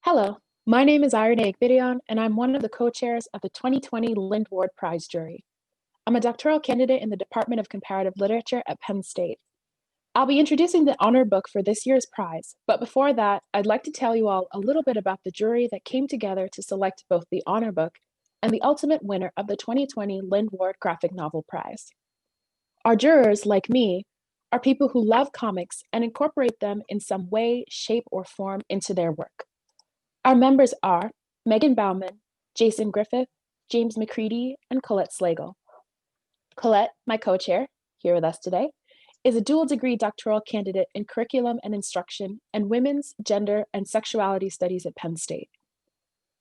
Hello, my name is Irene Egbidion, and I'm one of the co-chairs of the 2020 Lynd Prize jury. I'm a doctoral candidate in the Department of Comparative Literature at Penn State. I'll be introducing the honor book for this year's prize, but before that, I'd like to tell you all a little bit about the jury that came together to select both the honor book and the ultimate winner of the 2020 Lynd Graphic Novel Prize. Our jurors, like me, are people who love comics and incorporate them in some way, shape, or form into their work. Our members are Megan Bauman, Jason Griffith, James McCready, and Colette Slagle. Colette, my co-chair, here with us today, is a dual degree doctoral candidate in curriculum and instruction and women's, gender, and sexuality studies at Penn State.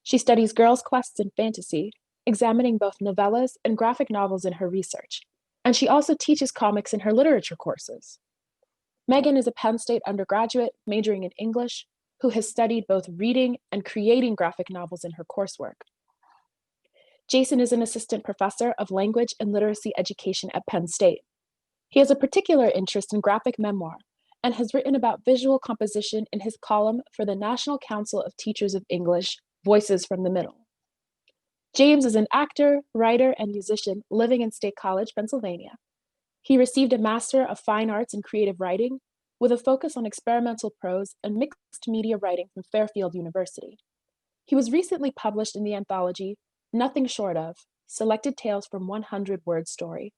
She studies girls' quests and fantasy, examining both novellas and graphic novels in her research, and she also teaches comics in her literature courses. Megan is a Penn State undergraduate majoring in English, who has studied both reading and creating graphic novels in her coursework. Jason is an assistant professor of language and literacy education at Penn State. He has a particular interest in graphic memoir and has written about visual composition in his column for the National Council of Teachers of English, Voices from the Middle. James is an actor, writer, and musician living in State College, Pennsylvania. He received a Master of Fine Arts in Creative Writing with a focus on experimental prose and mixed media writing from Fairfield University. He was recently published in the anthology Nothing Short of, Selected Tales from 100 Word Story.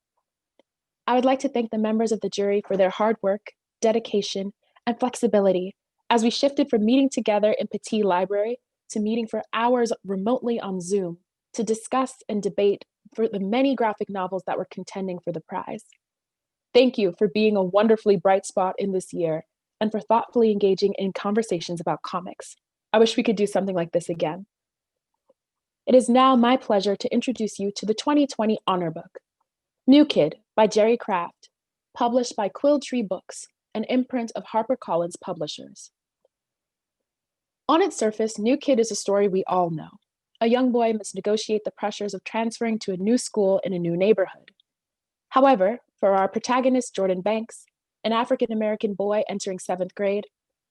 I would like to thank the members of the jury for their hard work, dedication, and flexibility as we shifted from meeting together in Petit Library to meeting for hours remotely on Zoom to discuss and debate for the many graphic novels that were contending for the prize. Thank you for being a wonderfully bright spot in this year and for thoughtfully engaging in conversations about comics. I wish we could do something like this again. It is now my pleasure to introduce you to the 2020 honor book, New Kid by Jerry Craft, published by Quill Tree Books, an imprint of HarperCollins Publishers. On its surface, New Kid is a story we all know. A young boy must negotiate the pressures of transferring to a new school in a new neighborhood. However, for our protagonist, Jordan Banks, an African-American boy entering 7th grade,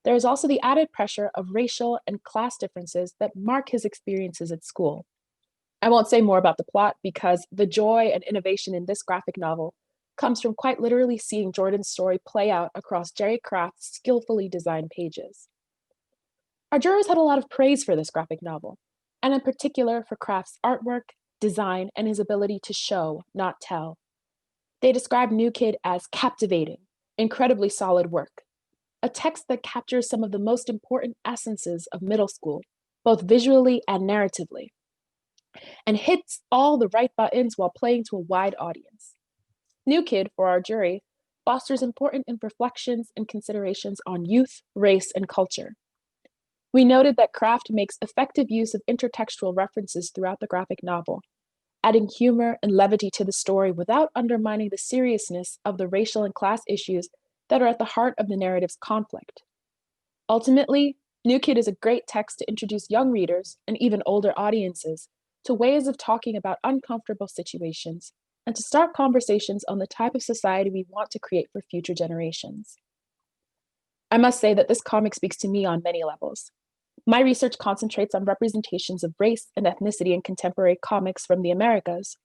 there is also the added pressure of racial and class differences that mark his experiences at school. I won't say more about the plot because the joy and innovation in this graphic novel comes from quite literally seeing Jordan's story play out across Jerry Craft's skillfully designed pages. Our jurors had a lot of praise for this graphic novel, and in particular for Craft's artwork, design, and his ability to show, not tell. They described New Kid as captivating, incredibly solid work, a text that captures some of the most important essences of middle school, both visually and narratively, and hits all the right buttons while playing to a wide audience. New Kid, for our jury, fosters important reflections and considerations on youth, race, and culture. We noted that Craft makes effective use of intertextual references throughout the graphic novel, adding humor and levity to the story without undermining the seriousness of the racial and class issues that are at the heart of the narrative's conflict. Ultimately, New Kid is a great text to introduce young readers, and even older audiences, to ways of talking about uncomfortable situations, and to start conversations on the type of society we want to create for future generations. I must say that this comic speaks to me on many levels. My research concentrates on representations of race and ethnicity in contemporary comics from the Americas,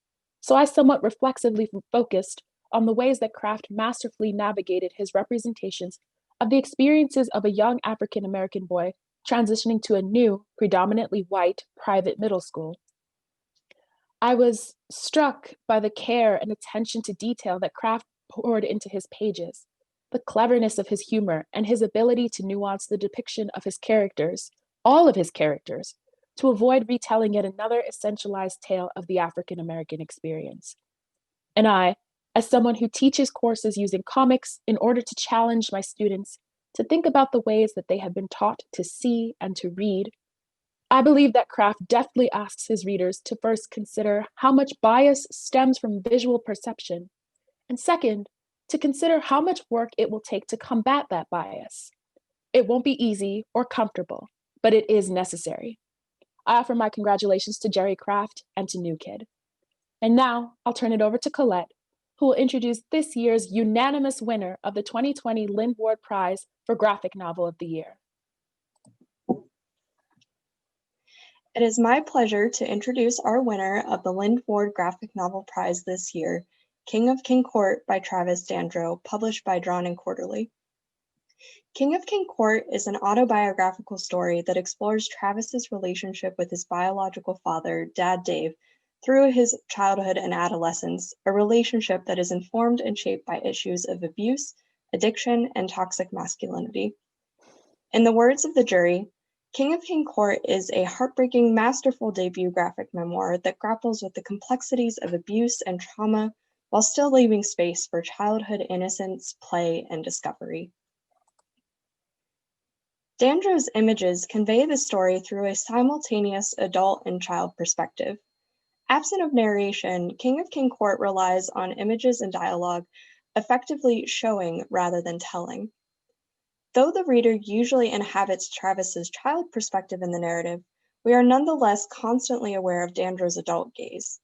so I somewhat reflexively focused on the ways that Craft masterfully navigated his representations of the experiences of a young African-American boy transitioning to a new, predominantly white, private middle school. I was struck by the care and attention to detail that Craft poured into his pages, the cleverness of his humor, and his ability to nuance the depiction of his characters, all of his characters, to avoid retelling yet another essentialized tale of the African-American experience. And I, as someone who teaches courses using comics in order to challenge my students to think about the ways that they have been taught to see and to read, I believe that Craft deftly asks his readers to first consider how much bias stems from visual perception, and second, to consider how much work it will take to combat that bias. It won't be easy or comfortable, but it is necessary. I offer my congratulations to Jerry Craft and to New Kid. And now I'll turn it over to Colette, who will introduce this year's unanimous winner of the 2020 Lynd Prize for Graphic Novel of the Year. It is my pleasure to introduce our winner of the Lynd Ward Graphic Novel Prize this year, King of King Court by Travis Dandro, published by Drawn and Quarterly. King of King Court is an autobiographical story that explores Travis's relationship with his biological father, Dad Dave, through his childhood and adolescence, a relationship that is informed and shaped by issues of abuse, addiction, and toxic masculinity. In the words of the jury, King of King Court is a heartbreaking, masterful debut graphic memoir that grapples with the complexities of abuse and trauma while still leaving space for childhood innocence, play, and discovery. Dandro's images convey the story through a simultaneous adult and child perspective. Absent of narration, King of King Court relies on images and dialogue, effectively showing rather than telling. Though the reader usually inhabits Travis's child perspective in the narrative, we are nonetheless constantly aware of Dandro's adult gaze.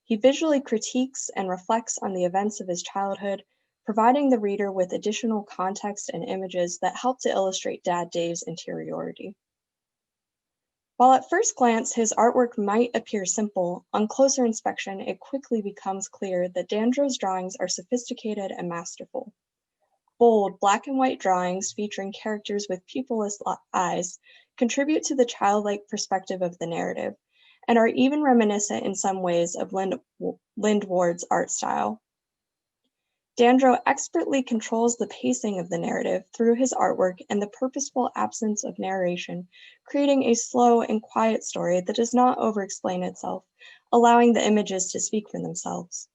He visually critiques and reflects on the events of his childhood, providing the reader with additional context and images that help to illustrate Dad Dave's interiority. While at first glance his artwork might appear simple, on closer inspection it quickly becomes clear that Dandro's drawings are sophisticated and masterful. Bold, black and white drawings featuring characters with pupilless eyes contribute to the childlike perspective of the narrative, and are even reminiscent in some ways of Lynd Ward's art style. Dandro expertly controls the pacing of the narrative through his artwork and the purposeful absence of narration, creating a slow and quiet story that does not over-explain itself, allowing the images to speak for themselves.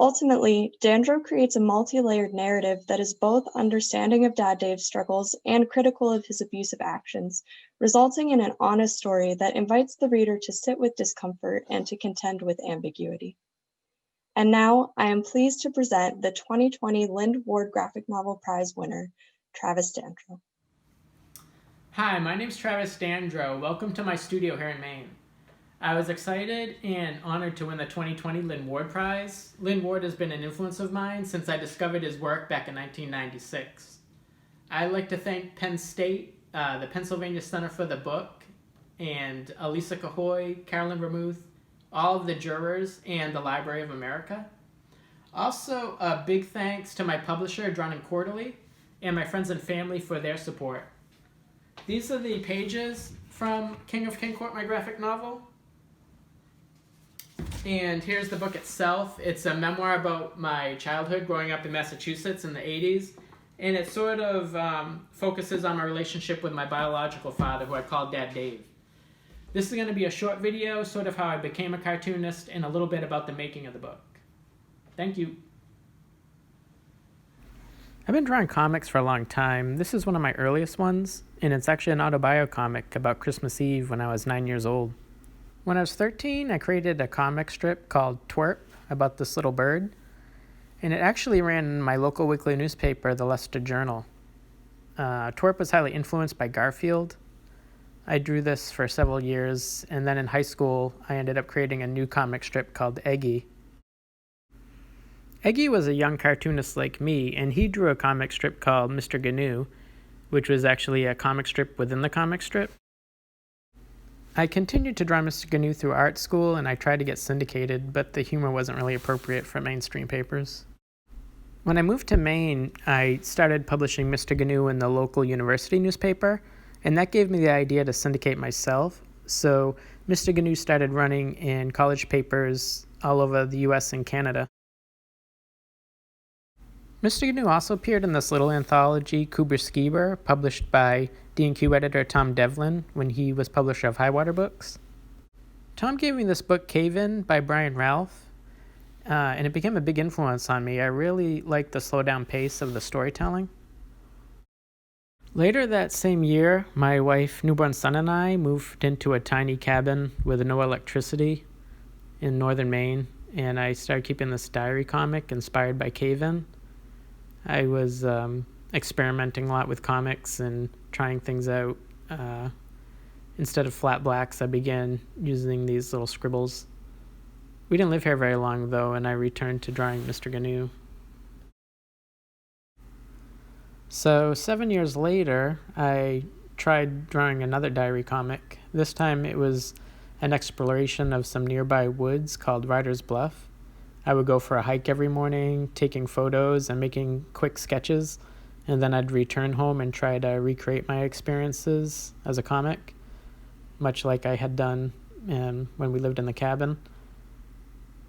Ultimately, Dandro creates a multi-layered narrative that is both understanding of Dad Dave's struggles and critical of his abusive actions, resulting in an honest story that invites the reader to sit with discomfort and to contend with ambiguity. And now, I am pleased to present the 2020 Lynd Ward Graphic Novel Prize winner, Travis Dandro. Hi, my name is Travis Dandro. Welcome to my studio here in Maine. I was excited and honored to win the 2020 Lynd Ward Prize. Lynd Ward has been an influence of mine since I discovered his work back in 1996. I'd like to thank Penn State, the Pennsylvania Center for the Book, and Elisa Cahoy, Carolyn Vermouth, all of the jurors, and the Library of America. Also, a big thanks to my publisher, Drawn and Quarterly, and my friends and family for their support. These are the pages from King of King Court, my graphic novel. And here's the book itself. It's a memoir about my childhood growing up in Massachusetts in the 80s. And it sort of focuses on my relationship with my biological father, who I called Dad Dave. This is going to be a short video, sort of how I became a cartoonist, and a little bit about the making of the book. Thank you. I've been drawing comics for a long time. This is one of my earliest ones, and it's actually an autobio comic about Christmas Eve when I was 9 years old. When I was 13, I created a comic strip called Twerp about this little bird, and it actually ran in my local weekly newspaper, the Leicester Journal. Twerp was highly influenced by Garfield. I drew this for several years, and then in high school, I ended up creating a new comic strip called Eggy. Eggy was a young cartoonist like me, and he drew a comic strip called Mr. Gnu, which was actually a comic strip within the comic strip. I continued to draw Mr. Gnu through art school, and I tried to get syndicated, but the humor wasn't really appropriate for mainstream papers. When I moved to Maine, I started publishing Mr. Gnu in the local university newspaper, and that gave me the idea to syndicate myself. So Mr. Gnu started running in college papers all over the US and Canada. Mr. Gnu also appeared in this little anthology, Coober Skeeber, published by D&Q editor Tom Devlin when he was publisher of Highwater Books. Tom gave me this book, Cave In, by Brian Ralph, and it became a big influence on me. I really liked the slow-down pace of the storytelling. Later that same year, my wife, newborn son, and I moved into a tiny cabin with no electricity in northern Maine, and I started keeping this diary comic inspired by Cave In. I was experimenting a lot with comics and trying things out. Instead of flat blacks, I began using these little scribbles. We didn't live here very long, though, and I returned to drawing Mr. Gnu. So 7 years later, I tried drawing another diary comic. This time it was an exploration of some nearby woods called Rider's Bluff. I would go for a hike every morning, taking photos and making quick sketches, and then I'd return home and try to recreate my experiences as a comic, much like I had done when we lived in the cabin.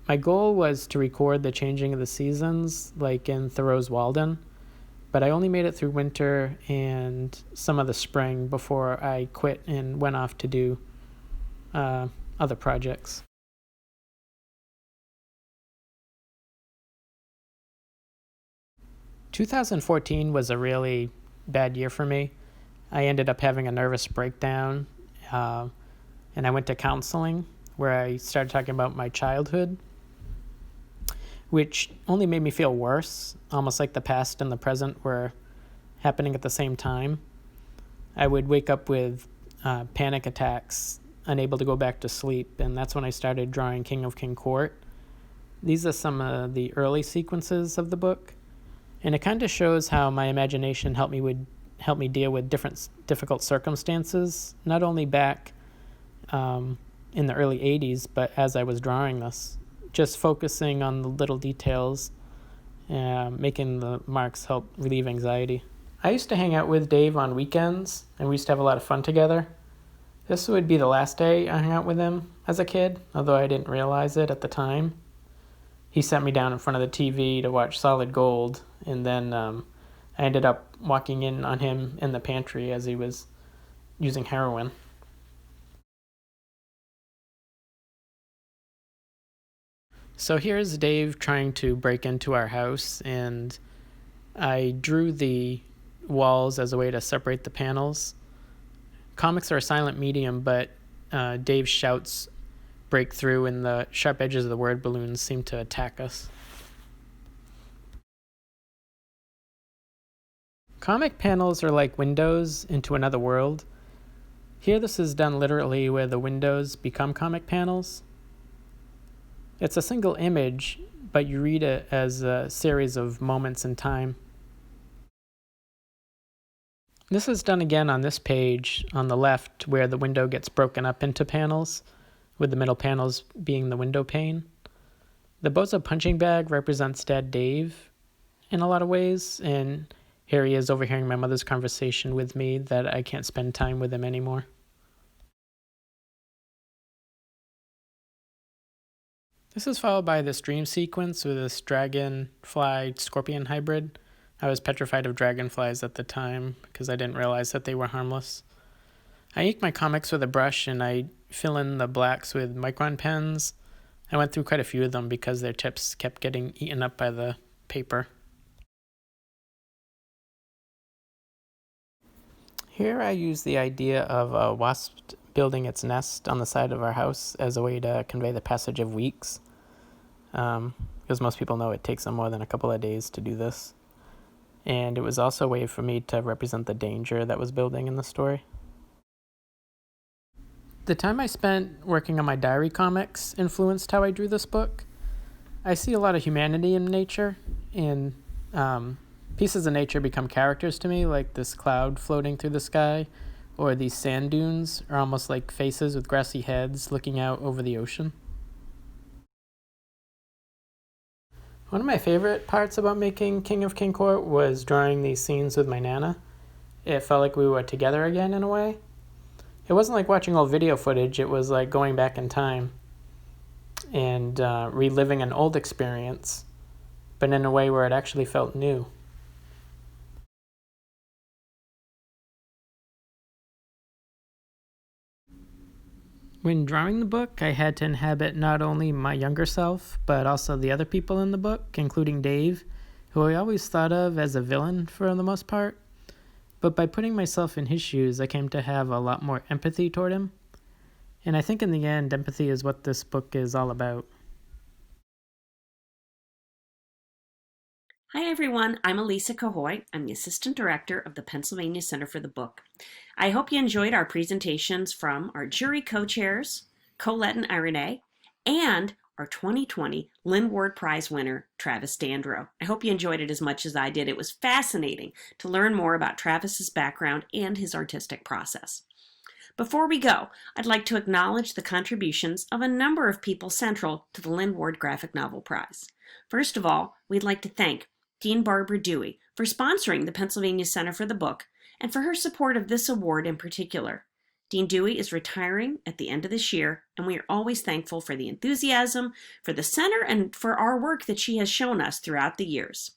My goal was to record the changing of the seasons, like in Thoreau's Walden, but I only made it through winter and some of the spring before I quit and went off to do other projects. – 2014 was a really bad year for me. I ended up having a nervous breakdown, and I went to counseling where I started talking about my childhood, which only made me feel worse, almost like the past and the present were happening at the same time. I would wake up with panic attacks, unable to go back to sleep, and that's when I started drawing King of King Court. These are some of the early sequences of the book, and it kind of shows how my imagination helped me deal with difficult circumstances, not only back in the early 80s, but as I was drawing this. Just focusing on the little details, making the marks help relieve anxiety. I used to hang out with Dave on weekends, and we used to have a lot of fun together. This would be the last day I hung out with him as a kid, although I didn't realize it at the time. He sat me down in front of the TV to watch Solid Gold, and then I ended up walking in on him in the pantry as he was using heroin. So here's Dave trying to break into our house, and I drew the walls as a way to separate the panels. Comics are a silent medium, but Dave's shouts break through, and the sharp edges of the word balloons seem to attack us. Comic panels are like windows into another world. Here this is done literally, where the windows become comic panels. It's a single image, but you read it as a series of moments in time. This is done again on this page on the left, where the window gets broken up into panels, with the middle panels being the window pane. The Bozo punching bag represents Dad Dave in a lot of ways, and here he is overhearing my mother's conversation with me that I can't spend time with him anymore. This is followed by this dream sequence with this dragonfly-scorpion hybrid. I was petrified of dragonflies at the time because I didn't realize that they were harmless. I ink my comics with a brush and I fill in the blacks with micron pens. I went through quite a few of them because their tips kept getting eaten up by the paper. Here I use the idea of a wasp building its nest on the side of our house as a way to convey the passage of weeks. Because most people know it takes them more than a couple of days to do this. And it was also a way for me to represent the danger that was building in the story. The time I spent working on my diary comics influenced how I drew this book. I see a lot of humanity in nature, and pieces of nature become characters to me, like this cloud floating through the sky, or these sand dunes are almost like faces with grassy heads looking out over the ocean. One of my favorite parts about making King of King Court was drawing these scenes with my Nana. It felt like we were together again in a way. It wasn't like watching old video footage, it was like going back in time and reliving an old experience, but in a way where it actually felt new. When drawing the book, I had to inhabit not only my younger self, but also the other people in the book, including Dave, who I always thought of as a villain for the most part. But by putting myself in his shoes, I came to have a lot more empathy toward him. And I think in the end, empathy is what this book is all about. Hi everyone, I'm Elisa Cahoy. I'm the Assistant Director of the Pennsylvania Center for the Book. I hope you enjoyed our presentations from our jury co-chairs, Colette and Irene, and our 2020 Lynd Ward Prize winner, Travis Dandro. I hope you enjoyed it as much as I did. It was fascinating to learn more about Travis's background and his artistic process. Before we go, I'd like to acknowledge the contributions of a number of people central to the Lynd Ward Graphic Novel Prize. First of all, we'd like to thank Dean Barbara Dewey for sponsoring the Pennsylvania Center for the Book and for her support of this award in particular. Dean Dewey is retiring at the end of this year, and we are always thankful for the enthusiasm, for the center, and for our work that she has shown us throughout the years.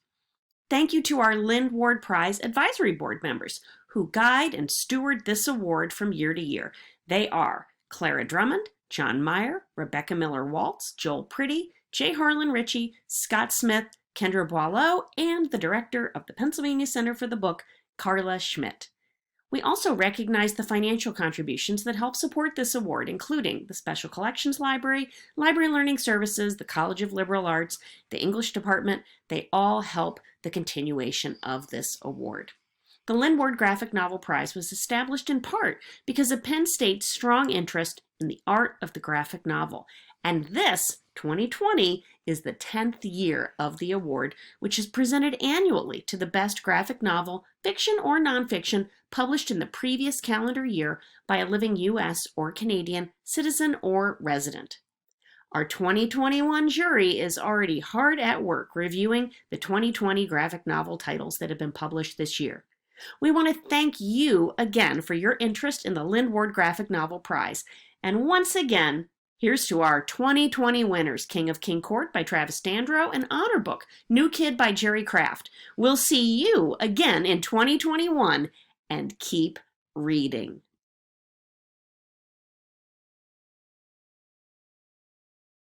Thank you to our Lynd Ward Prize Advisory Board members who guide and steward this award from year to year. They are Clara Drummond, John Meyer, Rebecca Miller-Waltz, Joel Priddy, J. Harlan Ritchie, Scott Smith, Kendra Boileau, and the director of the Pennsylvania Center for the Book, Carla Schmidt. We also recognize the financial contributions that help support this award, including the Special Collections Library, Library Learning Services, the College of Liberal Arts, the English Department. They all help the continuation of this award. The Lynd Ward Graphic Novel Prize was established in part because of Penn State's strong interest in the art of the graphic novel. And this, 2020, is the 10th year of the award, which is presented annually to the best graphic novel, fiction or nonfiction, published in the previous calendar year by a living U.S. or Canadian citizen or resident. Our 2021 jury is already hard at work reviewing the 2020 graphic novel titles that have been published this year. We want to thank you again for your interest in the Lynd Ward Graphic Novel Prize. And once again, here's to our 2020 winners, King of King Court by Travis Dandro and Honor Book, New Kid by Jerry Craft. We'll see you again in 2021, and keep reading.